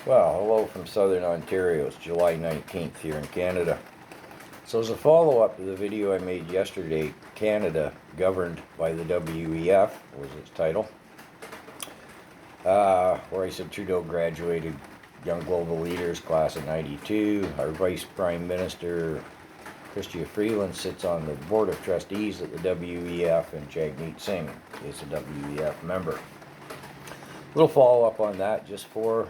Well, hello from Southern Ontario. It's July 19th here in Canada. So as a follow-up to the video I made yesterday, Canada Governed by the w.e.f. was its title, where I said Trudeau graduated Young Global Leaders class of 92. Our Vice Prime Minister, Chrystia Freeland, sits on the Board of Trustees at the w.e.f. and Jagmeet Singh is a w.e.f. member. A little follow-up on that, just for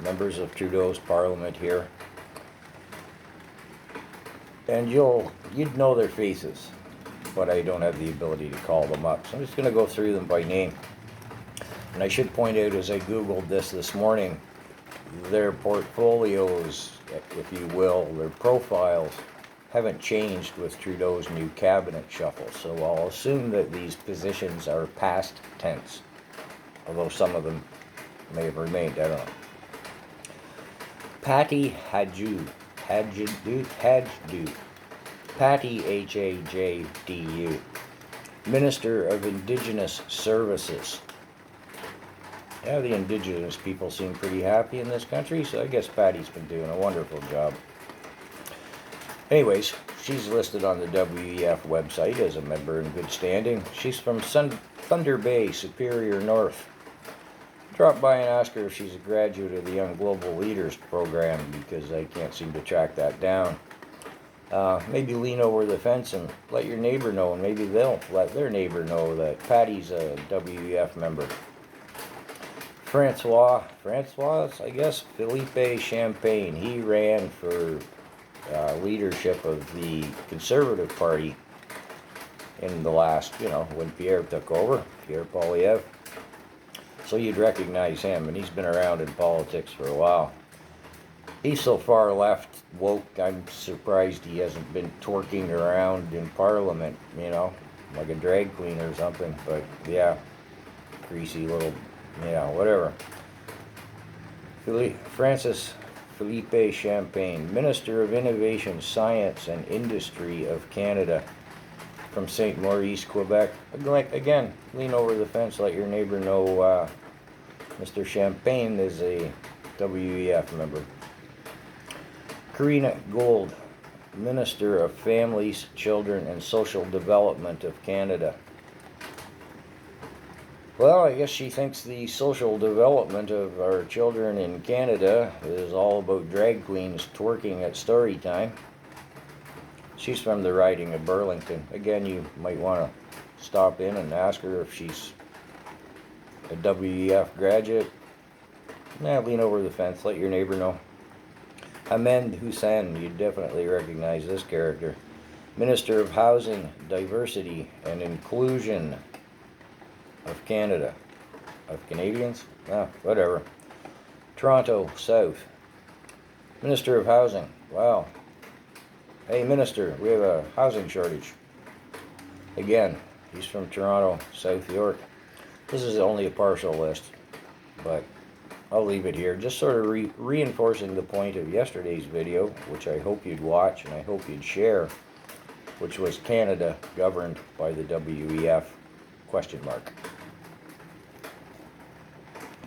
members of Trudeau's parliament here, and you'd know their faces, but I don't have the ability to call them up, so I'm just going to go through them by name. And I should point out, as I googled this morning, their portfolios, if you will, their profiles haven't changed with Trudeau's new cabinet shuffle, so I'll assume that these positions are past tense, although some of them may have remained, I don't know. Patty Hajdu, Patty H-A-J-D-U, Minister of Indigenous Services. Yeah, the Indigenous people seem pretty happy in this country, so I guess Patty's been doing a wonderful job. Anyways, she's listed on the w.e.f. website as a member in good standing. She's from Thunder Bay, Superior North. Drop by and ask her if she's a graduate of the Young Global Leaders program, because I can't seem to track that down. Maybe lean over the fence and let your neighbor know, and maybe they'll let their neighbor know that Patty's a w.e.f. member. Francois, I guess, Philippe Champagne. He ran for leadership of the Conservative Party in the last, when Pierre took over, Pierre Poilievre. So you'd recognize him, and he's been around in politics for a while. He's so far left woke, I'm surprised he hasn't been twerking around in Parliament, like a drag queen or something. But yeah, greasy little, whatever. Francis Philippe Champagne, Minister of Innovation, Science and Industry of Canada, from St. Maurice, Quebec. Again, lean over the fence, let your neighbor know Mr. Champagne is a w.e.f. member. Karina Gold, Minister of Families, Children and Social Development of Canada. Well, I guess she thinks the social development of our children in Canada is all about drag queens twerking at story time. She's from the riding of Burlington. Again, you might want to stop in and ask her if she's a w.e.f. graduate. Lean over the fence, let your neighbor know. Ahmed Hussein, you definitely recognize this character. Minister of Housing, Diversity and Inclusion of Canada. Of Canadians? Whatever. Toronto South, Minister of Housing. Wow. Hey, Minister, we have a housing shortage. Again, he's from Toronto, South York. This is only a partial list, but I'll leave it here. Just sort of reinforcing the point of yesterday's video, which I hope you'd watch and I hope you'd share, which was Canada governed by the w.e.f. ?